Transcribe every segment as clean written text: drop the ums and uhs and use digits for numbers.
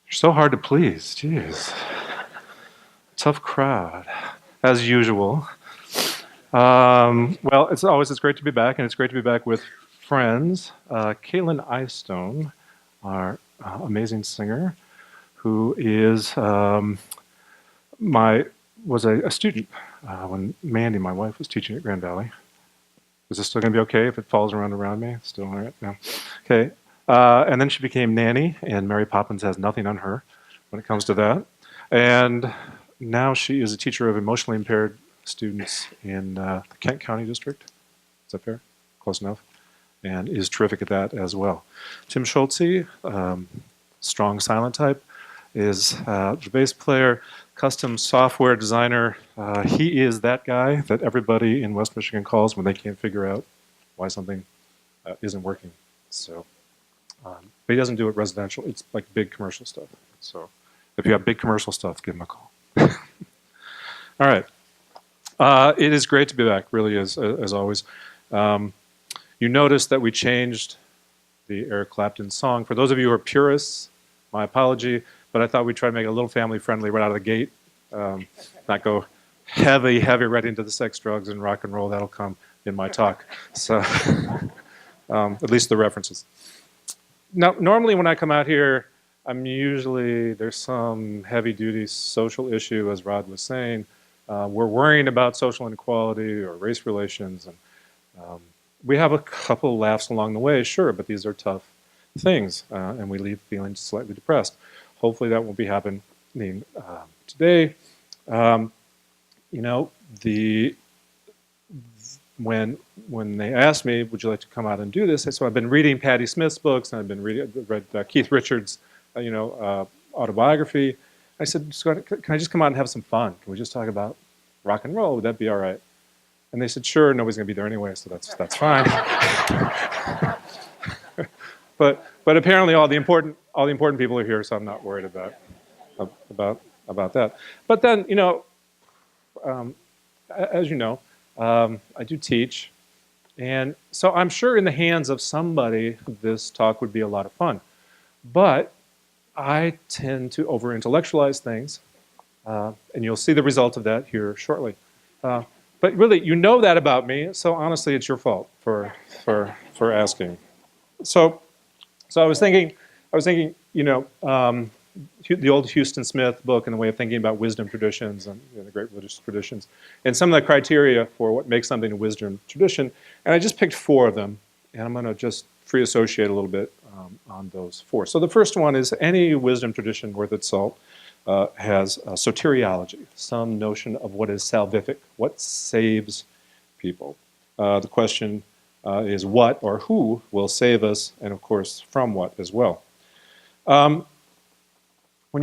You're so hard to please. Jeez. Tough crowd, as usual. Well, it's great to be back, and it's great to be back with friends. Caitlin Eyestone, our amazing singer, who is my was a student when Mandy, my wife, was teaching at Grand Valley. Is this still going to be okay if it falls around me? Still all right? No. Okay. And then she became nanny, and Mary Poppins has nothing on her when it comes to that. And now she is a teacher of emotionally impaired students in the Kent County District. Is that fair? Close enough. And is terrific at that as well. Tim Schultze, strong silent type, is the bass player, custom software designer. He is that guy that everybody in West Michigan calls when they can't figure out why something isn't working. So, but he doesn't do it residential. It's like big commercial stuff. So if you have big commercial stuff, give him a call. All right. It is great to be back, really is, as always. You noticed that we changed the Eric Clapton song. For those of you who are purists, my apology, but I thought we'd try to make it a little family friendly right out of the gate. Not go heavy right into the sex, drugs, and rock and roll. That'll come in my talk. So, at least the references. Now, normally when I come out here, there's some heavy duty social issue, as Rod was saying. We're worrying about social inequality or race relations, and we have a couple laughs along the way, sure, but these are tough things, and we leave feeling slightly depressed. Hopefully that won't be happening today. You know, when they asked me, would you like to come out and do this? So I've been reading Patti Smith's books, and I've read Keith Richards' autobiography. I said, can I just come out and have some fun? Can we just talk about rock and roll? Would that be all right? And they said, sure, nobody's going to be there anyway, so that's fine. but apparently all the important people are here, so I'm not worried about that. But then, as you know, I do teach, and so I'm sure in the hands of somebody this talk would be a lot of fun. But I tend to over-intellectualize things, and you'll see the result of that here shortly. But really, you know that about me, so honestly, it's your fault for asking. So I was thinking, the old Houston Smith book and the way of thinking about wisdom traditions and the great religious traditions, and some of the criteria for what makes something a wisdom tradition. And I just picked 4 of them, and I'm going to just free associate a little bit on those 4. So the first one is any wisdom tradition worth its salt has soteriology, some notion of what is salvific, what saves people. The question is what or who will save us, and of course from what as well. When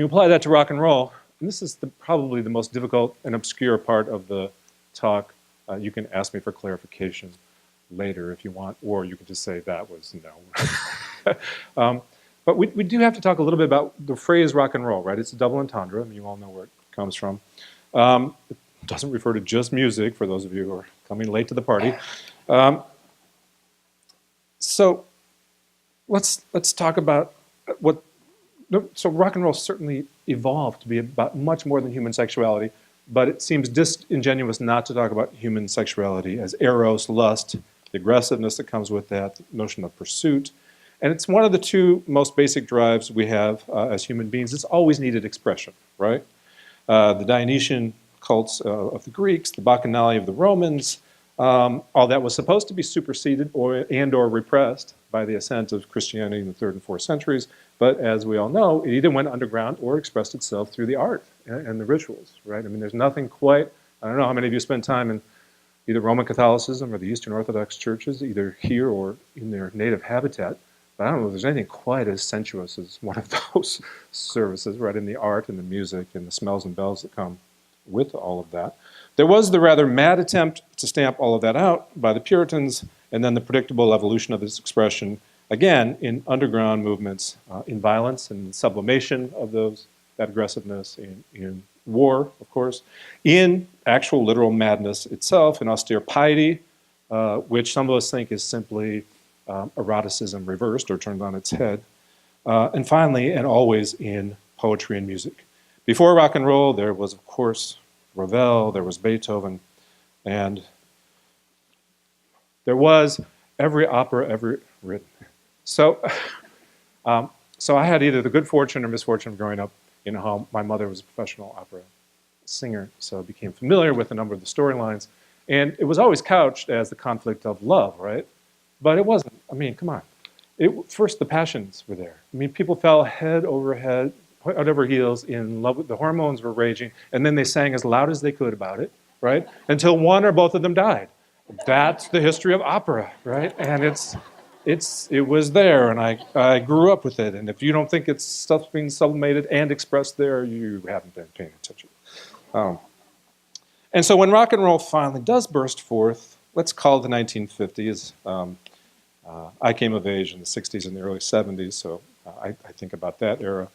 you apply that to rock and roll, and this is probably the most difficult and obscure part of the talk, you can ask me for clarification later if you want, or you can just say that was no. But we do have to talk a little bit about the phrase rock and roll, right? It's a double entendre, and you all know where it comes from. It doesn't refer to just music, for those of you who are coming late to the party. So let's talk about what. So rock and roll certainly evolved to be about much more than human sexuality, but it seems disingenuous not to talk about human sexuality as eros, lust, the aggressiveness that comes with that, the notion of pursuit. And it's one of the 2 most basic drives we have as human beings. It's always needed expression, right? The Dionysian cults of the Greeks, the Bacchanali of the Romans, all that was supposed to be superseded or repressed by the ascent of Christianity in the 3rd and 4th centuries. But as we all know, it either went underground or expressed itself through the art and the rituals, right? I mean, there's nothing quite, I don't know how many of you spend time in either Roman Catholicism or the Eastern Orthodox churches, either here or in their native habitat. But I don't know if there's anything quite as sensuous as one of those services, right, in the art and the music and the smells and bells that come with all of that. There was the rather mad attempt to stamp all of that out by the Puritans, and then the predictable evolution of this expression, again, in underground movements, in violence and sublimation of that aggressiveness, in war, of course, in actual literal madness itself, in austere piety, which some of us think is simply eroticism reversed or turned on its head, and finally, and always in poetry and music. Before rock and roll, there was, of course, Ravel, there was Beethoven, and there was every opera ever written. So, so I had either the good fortune or misfortune of growing up in a home. My mother was a professional opera singer, so I became familiar with a number of the storylines. And it was always couched as the conflict of love, right? But it wasn't. I mean, come on. First, the passions were there. I mean, people fell head over heels in love with the hormones were raging, and then they sang as loud as they could about it, right? Until one or both of them died. That's the history of opera, right? And it was there, and I grew up with it. And if you don't think it's stuff being sublimated and expressed there, you haven't been paying attention. And so when rock and roll finally does burst forth, let's call it the 1950s. I came of age in the 60s and the early 70s, so I think about that era.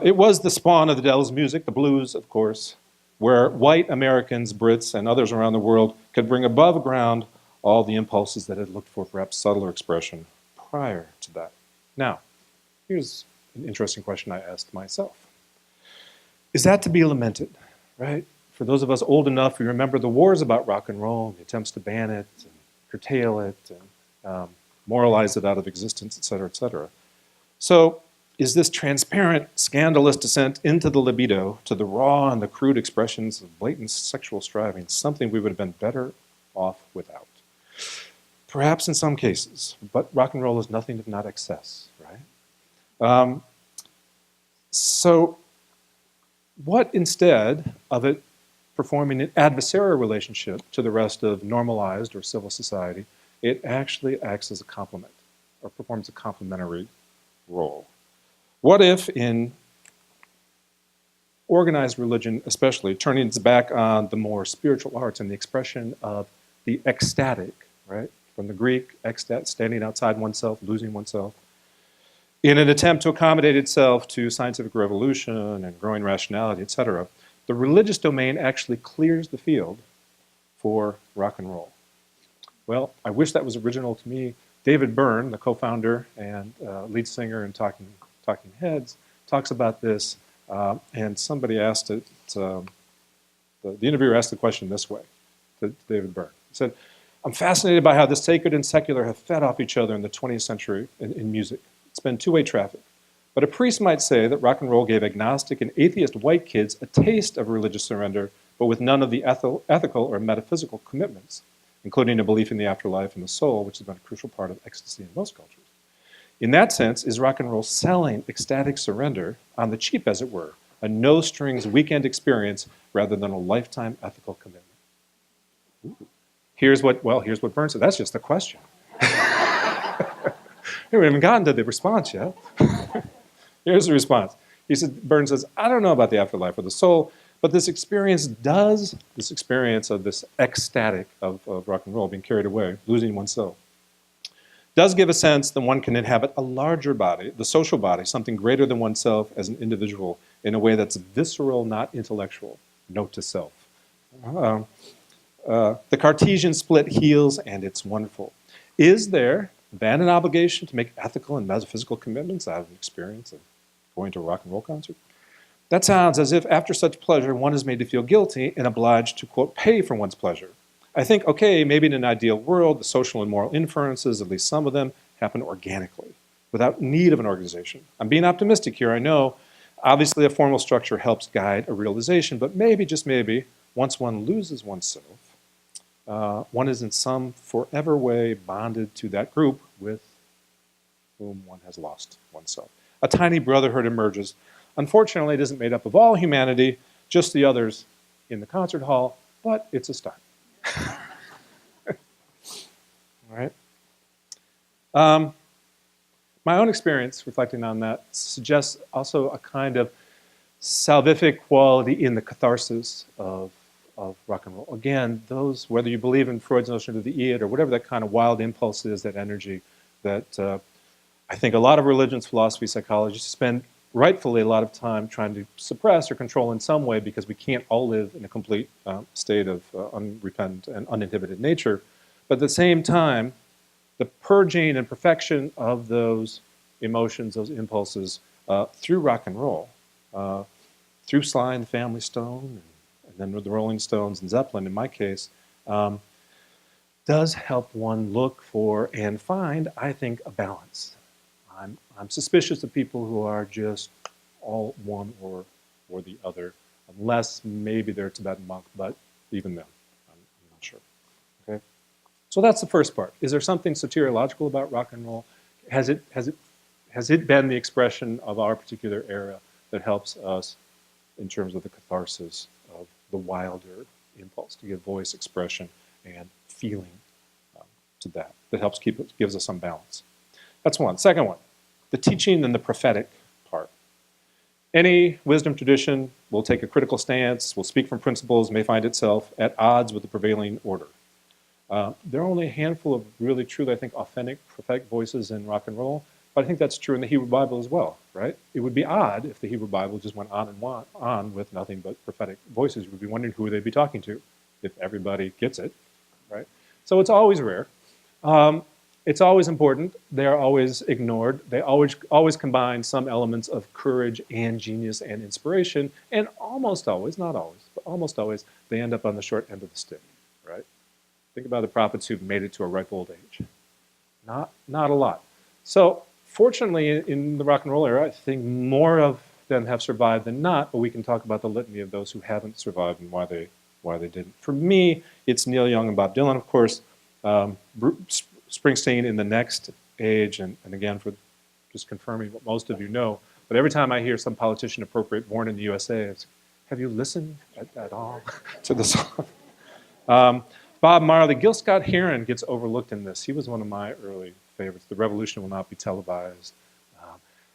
It was the spawn of the devil's music, the blues, of course, where white Americans, Brits, and others around the world could bring above ground all the impulses that had looked for perhaps subtler expression prior to that. Now, here's an interesting question I asked myself. Is that to be lamented, right? For those of us old enough, we remember the wars about rock and roll, the attempts to ban it, and curtail it, and moralize it out of existence, et cetera, et cetera. So is this transparent, scandalous descent into the libido, to the raw and the crude expressions of blatant sexual striving, something we would have been better off without? Perhaps in some cases, but rock and roll is nothing if not excess, right? So what instead of it performing an adversarial relationship to the rest of normalized or civil society, it actually acts as a complement or performs a complementary role. What if in organized religion especially, turning its back on the more spiritual arts and the expression of the ecstatic, right? From the Greek, ekstat, standing outside oneself, losing oneself, in an attempt to accommodate itself to scientific revolution and growing rationality, et cetera, the religious domain actually clears the field for rock and roll. Well, I wish that was original to me. David Byrne, the co-founder and lead singer in Talking Heads, talks about this, and somebody asked it, the interviewer asked the question this way to David Byrne. He said, I'm fascinated by how the sacred and secular have fed off each other in the 20th century in music. It's been two-way traffic. But a priest might say that rock and roll gave agnostic and atheist white kids a taste of religious surrender, but with none of the ethical or metaphysical commitments, including a belief in the afterlife and the soul, which has been a crucial part of ecstasy in most cultures. In that sense, is rock and roll selling ecstatic surrender on the cheap, as it were, a no-strings weekend experience rather than a lifetime ethical commitment? Ooh. Here's what Byrne said. That's just the question. We haven't gotten to the response yet. Here's the response. He said, Byrne says, I don't know about the afterlife or the soul, but this experience of this ecstatic of rock and roll, being carried away, losing oneself, does give a sense that one can inhabit a larger body, the social body, something greater than oneself as an individual, in a way that's visceral, not intellectual. Note to self. The Cartesian split heals, and it's wonderful. Is there then an obligation to make ethical and metaphysical commitments out of an experience of going to a rock and roll concert? That sounds as if after such pleasure, one is made to feel guilty and obliged to, quote, pay for one's pleasure. I think, okay, maybe in an ideal world, the social and moral inferences, at least some of them, happen organically, without need of an organization. I'm being optimistic here, I know. Obviously, a formal structure helps guide a realization, but maybe, just maybe, once one loses oneself, one is in some forever way bonded to that group with whom one has lost oneself. A tiny brotherhood emerges. Unfortunately, it isn't made up of all humanity, just the others in the concert hall, but it's a start. All right. My own experience, reflecting on that, suggests also a kind of salvific quality in the catharsis of rock and roll. Again, those, whether you believe in Freud's notion of the id or whatever that kind of wild impulse is, that energy that I think a lot of religions, philosophy, psychologists spend rightfully a lot of time trying to suppress or control in some way, because we can't all live in a complete state of unrepentant and uninhibited nature. But at the same time, the purging and perfection of those emotions, those impulses through rock and roll through Sly and the Family Stone, and then with the Rolling Stones and Zeppelin, in my case, does help one look for and find, I think, a balance. I'm suspicious of people who are just all one or the other, unless maybe they're a Tibetan monk, but even then, I'm not sure. Okay, so that's the first part. Is there something soteriological about rock and roll? Has it been the expression of our particular era that helps us in terms of the catharsis of the wilder impulse to give voice, expression, and feeling to that helps gives us some balance? That's one. Second one, the teaching and the prophetic part. Any wisdom tradition will take a critical stance, will speak from principles, may find itself at odds with the prevailing order. There are only a handful of really, truly, I think, authentic prophetic voices in rock and roll, but I think that's true in the Hebrew Bible as well, right? It would be odd if the Hebrew Bible just went on and on with nothing but prophetic voices. You would be wondering who they'd be talking to if everybody gets it, right? So it's always rare. It's always important. They're always ignored. They always combine some elements of courage and genius and inspiration, and almost always, not always, but almost always, they end up on the short end of the stick, right? Think about the prophets who've made it to a ripe old age. Not a lot. So fortunately, in the rock and roll era, I think more of them have survived than not, but we can talk about the litany of those who haven't survived and why they didn't. For me, it's Neil Young and Bob Dylan, of course. Springsteen in the next age, and again, for just confirming what most of you know, but every time I hear some politician appropriate Born in the USA, it's, have you listened at all to the song? Bob Marley, Gil Scott-Heron gets overlooked in this. He was one of my early favorites. The Revolution Will Not Be Televised.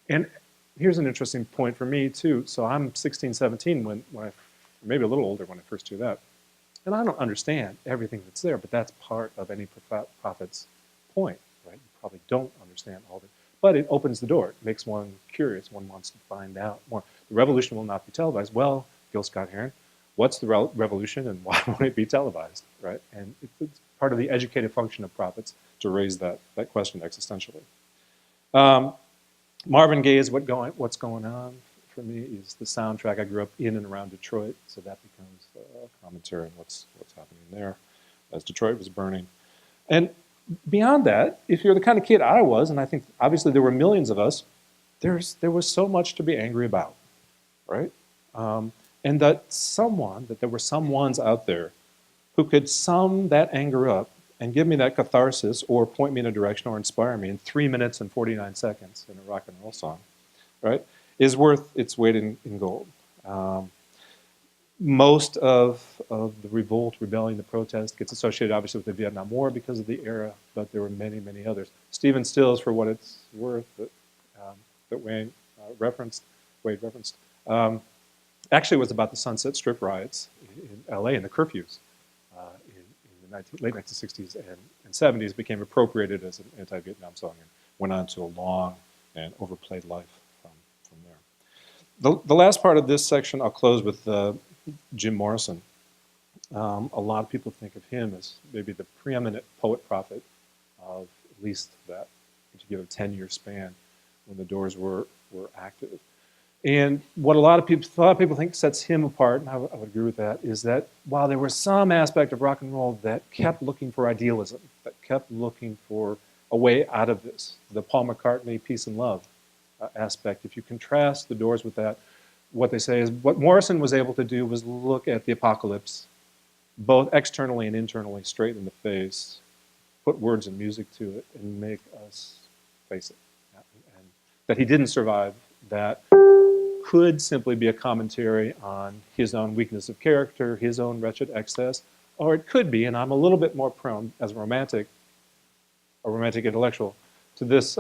And here's an interesting point for me, too. So I'm 16, 17, when I, maybe a little older when I first hear that. And I don't understand everything that's there, but that's part of any prophet's point, right? You probably don't understand all of it. But it opens the door. It makes one curious. One wants to find out more. The revolution will not be televised. Well, Gil Scott-Heron, what's the revolution and why won't it be televised, right? And it's part of the educative function of prophets to raise that question existentially. Marvin Gaye's What's Going On, for me, is the soundtrack. I grew up in and around Detroit, so that becomes a commentary on what's happening there as Detroit was burning. And beyond that, if you're the kind of kid I was, and I think obviously there were millions of us, there was so much to be angry about, right? And that there were some ones out there who could sum that anger up and give me that catharsis or point me in a direction or inspire me in 3 minutes and 49 seconds in a rock and roll song, right, is worth its weight in gold. Most of the revolt, rebellion, the protest gets associated obviously with the Vietnam War because of the era, but there were many, many others. Stephen Stills, for what it's worth, that Wade referenced, actually was about the Sunset Strip riots in LA and the curfews in the late 1960s and 70s, became appropriated as an anti-Vietnam song and went on to a long and overplayed life from there. The last part of this section, I'll close with Jim Morrison. A lot of people think of him as maybe the preeminent poet-prophet of at least that particular 10-year span when the Doors were active. And what a lot of people think sets him apart, and I would agree with that, is that while there was some aspect of rock and roll that kept looking for idealism, that kept looking for a way out of this, the Paul McCartney peace and love aspect, if you contrast the Doors with that, what they say is what Morrison was able to do was look at the apocalypse, both externally and internally, straight in the face, put words and music to it, and make us face it. And that he didn't survive, that could simply be a commentary on his own weakness of character, his own wretched excess, or it could be, and I'm a little bit more prone as a romantic intellectual, to this,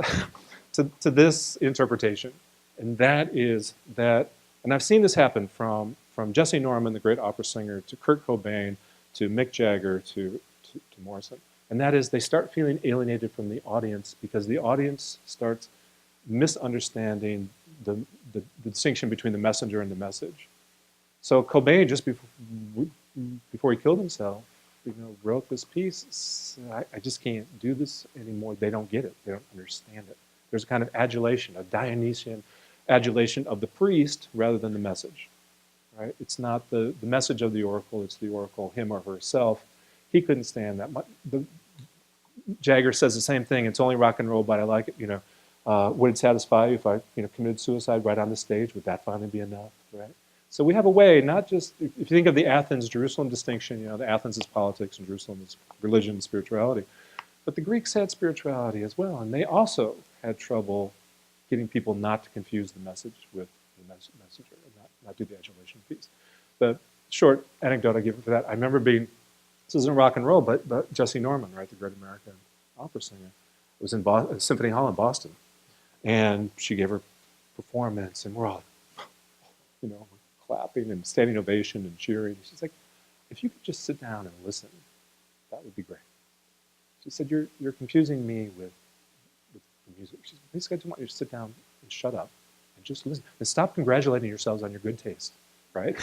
to this interpretation. And that is that, and I've seen this happen from Jesse Norman, the great opera singer, to Kurt Cobain, to Mick Jagger, to Morrison. And that is they start feeling alienated from the audience because the audience starts misunderstanding the distinction between the messenger and the message. So Cobain, just before he killed himself, wrote this piece. I just can't do this anymore. They don't get it. They don't understand it. There's a kind of adulation, a Dionysian adulation of the priest rather than the message. Right? It's not the message of the oracle, it's the oracle, him or herself. He couldn't stand that. Jagger says the same thing, it's only rock and roll, but I like it, would it satisfy you if I committed suicide right on the stage? Would that finally be enough, right? So we have a way, not just, if you think of the Athens-Jerusalem distinction, the Athens is politics and Jerusalem is religion and spirituality. But the Greeks had spirituality as well, and they also had trouble getting people not to confuse the message with the messenger, and not do the adulation piece. The short anecdote I give for that, I remember being, this isn't rock and roll, but Jesse Norman, right, the great American opera singer, was in Symphony Hall in Boston, and she gave her performance, and we're all, clapping and standing ovation and cheering. She's like, if you could just sit down and listen, that would be great. She said, you're confusing me with the music. She said, basically, I just want you to sit down and shut up and just listen. And stop congratulating yourselves on your good taste, right?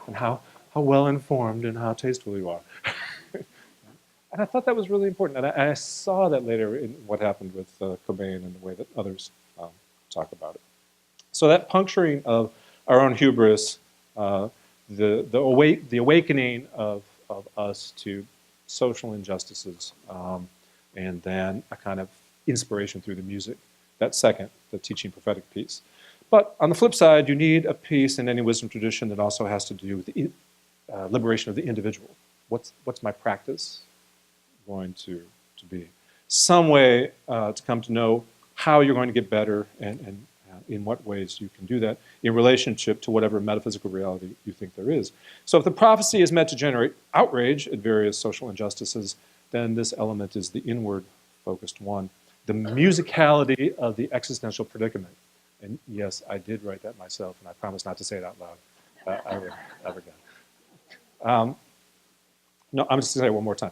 And how well informed and how tasteful you are. And I thought that was really important. And I saw that later in what happened with Cobain and the way that others talk about it. So that puncturing of our own hubris, the awakening of us to social injustices, and then a kind of inspiration through the music. That second, the teaching prophetic piece. But on the flip side, you need a piece in any wisdom tradition that also has to do with the liberation of the individual. What's my practice going to be? Some way to come to know how you're going to get better and in what ways you can do that in relationship to whatever metaphysical reality you think there is. So if the prophecy is meant to generate outrage at various social injustices, then this element is the inward-focused one. The musicality of the existential predicament. And yes, I did write that myself, and I promise not to say it out loud ever again. No, I'm just going to say it one more time.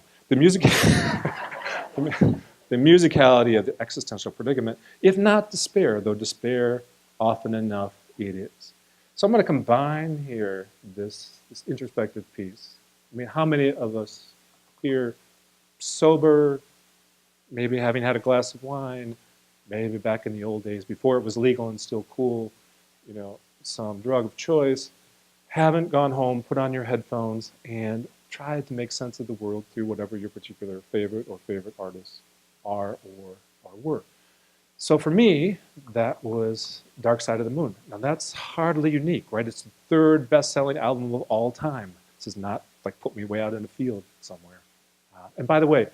The musicality of the existential predicament, if not despair, though despair often enough it is. So I'm going to combine here this introspective piece. I mean, how many of us here sober, maybe having had a glass of wine, maybe back in the old days before it was legal and still cool, some drug of choice, haven't gone home, put on your headphones, and tried to make sense of the world through whatever your particular favorite artists are or were. So for me, that was Dark Side of the Moon. Now that's hardly unique, right? It's the third best-selling album of all time. This is not like put me way out in a field somewhere. And by the way,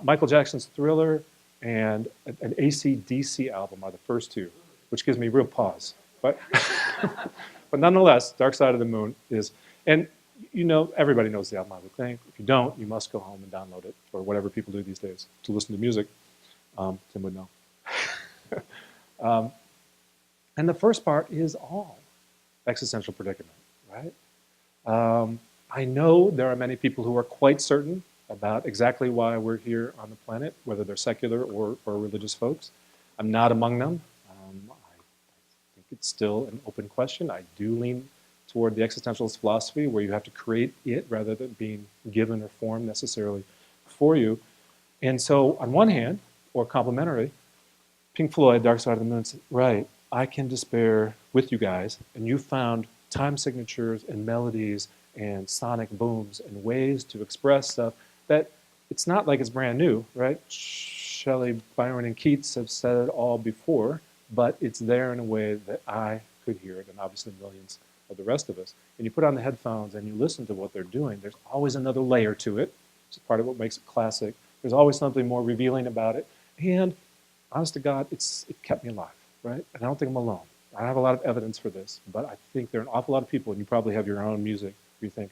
Michael Jackson's Thriller and an AC/DC album are the first two, which gives me real pause. But, but nonetheless, Dark Side of the Moon is, and everybody knows the album, I would think. If you don't, you must go home and download it, or whatever people do these days to listen to music. Tim would know. And the first part is all existential predicament, right? I know there are many people who are quite certain about exactly why we're here on the planet, whether they're secular or religious folks. I'm not among them. I think it's still an open question. I do lean toward the existentialist philosophy where you have to create it rather than being given or formed necessarily for you. And so on one hand, or complementary, Pink Floyd, Dark Side of the Moon, said, right, I can despair with you guys, and you found time signatures and melodies and sonic booms and ways to express stuff that it's not like it's brand new, right? Shelley, Byron, and Keats have said it all before, but it's there in a way that I could hear it, and obviously millions of the rest of us. And you put on the headphones and you listen to what they're doing, there's always another layer to it, which is part of what makes it classic. There's always something more revealing about it. And honest to God, it kept me alive, right? And I don't think I'm alone. I have a lot of evidence for this, but I think there are an awful lot of people, and you probably have your own music, where you think,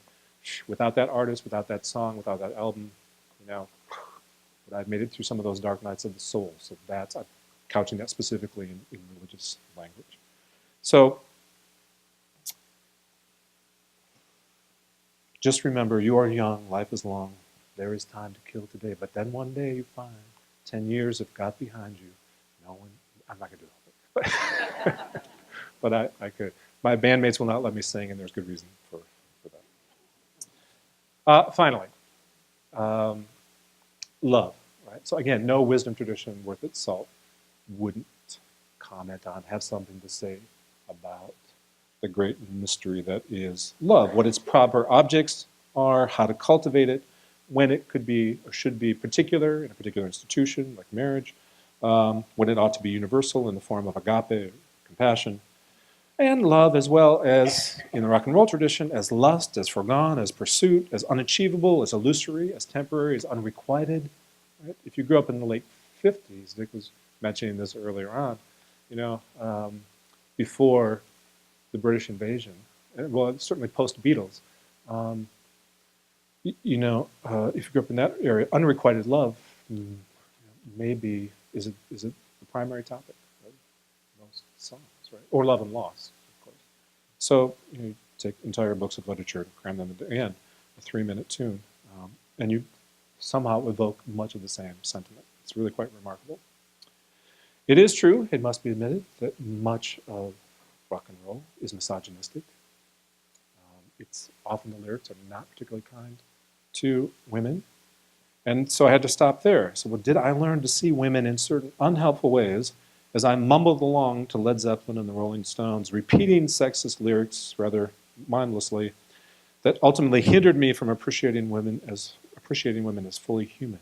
without that artist, without that song, without that album, but I've made it through some of those dark nights of the soul. So I'm couching that specifically in religious language. So just remember, you are young, life is long, there is time to kill today, but then one day you find 10 years have got behind you. No one, I'm not going to do it, but I could. My bandmates will not let me sing, and there's good reason for that. Finally, love. Right? So again, no wisdom tradition worth its salt wouldn't comment on, have something to say about the great mystery that is love, what its proper objects are, how to cultivate it, when it could be or should be particular in a particular institution like marriage, when it ought to be universal in the form of agape, compassion, and love as well as, in the rock and roll tradition, as lust, as foregone, as pursuit, as unachievable, as illusory, as temporary, as unrequited. Right? If you grew up in the late 50s, Nick was mentioning this earlier on, before the British invasion, well, certainly post-Beatles, if you grew up in that area, unrequited love maybe is it the primary topic of most songs, right? Or love and loss, of course. So you take entire books of literature and cram them into a 3-minute tune, and you somehow evoke much of the same sentiment. It's really quite remarkable. It is true, it must be admitted, that much of rock and roll is misogynistic. It's often the lyrics are not particularly kind to women. And so I had to stop there. So did I learn to see women in certain unhelpful ways as I mumbled along to Led Zeppelin and the Rolling Stones, repeating sexist lyrics rather mindlessly, that ultimately hindered me from appreciating women as fully human?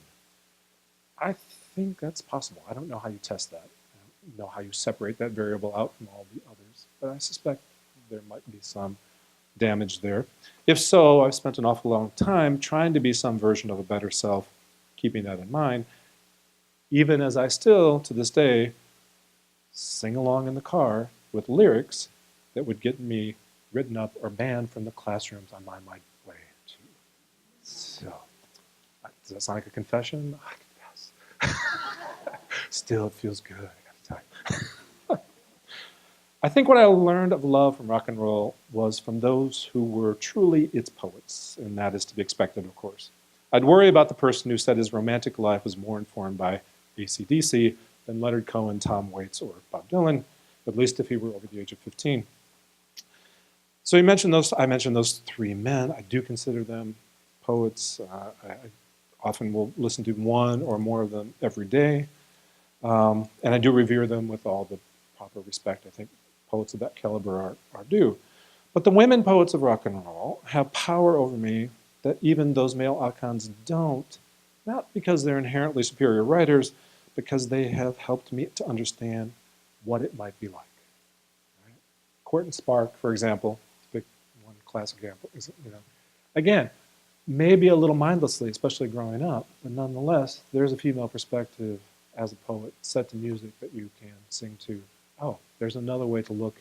I think that's possible. I don't know how you test that. I don't know how you separate that variable out from all the others, but I suspect there might be some damage there. If so, I've spent an awful long time trying to be some version of a better self, keeping that in mind, even as I still, to this day, sing along in the car with lyrics that would get me written up or banned from the classrooms on my way to. So, does that sound like a confession? I confess. Still, it feels good, I gotta tell you. I think what I learned of love from rock and roll was from those who were truly its poets, and that is to be expected, of course. I'd worry about the person who said his romantic life was more informed by AC/DC than Leonard Cohen, Tom Waits, or Bob Dylan, at least if he were over the age of 15. So I mentioned those three men. I do consider them poets. I often will listen to one or more of them every day, and I do revere them with all the proper respect I think poets of that caliber are due. But the women poets of rock and roll have power over me that even those male icons don't, not because they're inherently superior writers, because they have helped me to understand what it might be like. Right? Court and Spark, for example, pick one classic example, again, maybe a little mindlessly, especially growing up, but nonetheless, there's a female perspective as a poet set to music that you can sing to. Oh, there's another way to look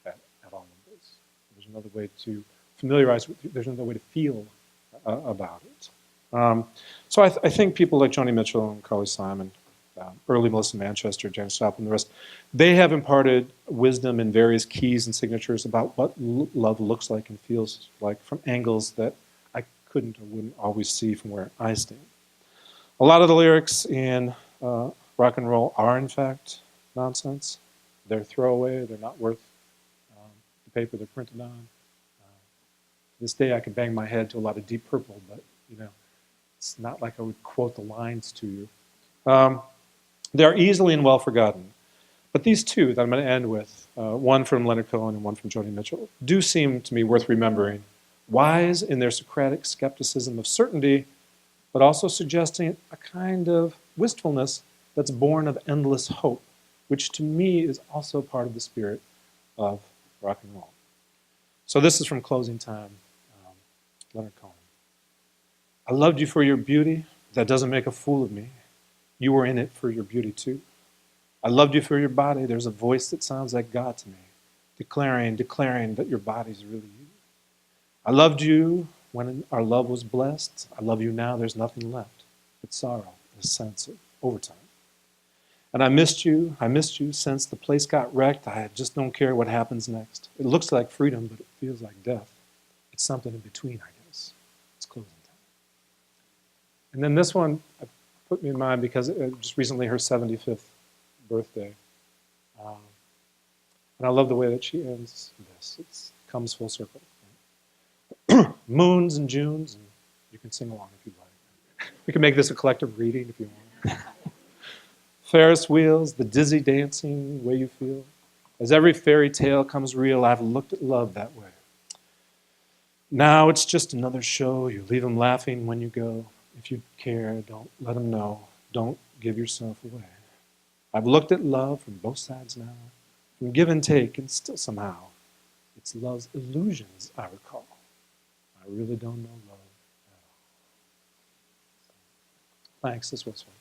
at all of this. There's another way to familiarize with you. There's another way to feel about it. So I think people like Joni Mitchell and Carly Simon, early Melissa Manchester, Janis Joplin, the rest, they have imparted wisdom in various keys and signatures about what love looks like and feels like from angles that I couldn't or wouldn't always see from where I stand. A lot of the lyrics in rock and roll are, in fact, nonsense. They're throwaway. They're not worth the paper they're printed on. This day I can bang my head to a lot of Deep Purple, but it's not like I would quote the lines to you. They're easily and well forgotten. But these two that I'm going to end with, one from Leonard Cohen and one from Joni Mitchell, do seem to me worth remembering. Wise in their Socratic skepticism of certainty, but also suggesting a kind of wistfulness that's born of endless hope, which to me is also part of the spirit of rock and roll. So this is from Closing Time, Leonard Cohen. I loved you for your beauty. That doesn't make a fool of me. You were in it for your beauty too. I loved you for your body. There's a voice that sounds like God to me, declaring that your body's really you. I loved you when our love was blessed. I love you now. There's nothing left but sorrow and a sense of overtime. And I missed you since the place got wrecked. I just don't care what happens next. It looks like freedom, but it feels like death. It's something in between, I guess. It's closing time. And then this one put me in mind because it just recently her 75th birthday. And I love the way that she ends this. It comes full circle. Moons and Junes, and you can sing along if you like. We can make this a collective reading if you want. Ferris wheels, the dizzy dancing, way you feel. As every fairy tale comes real, I've looked at love that way. Now it's just another show. You leave them laughing when you go. If you care, don't let them know. Don't give yourself away. I've looked at love from both sides now, from give and take, and still somehow it's love's illusions I recall. I really don't know love at all. Thanks, this was fun.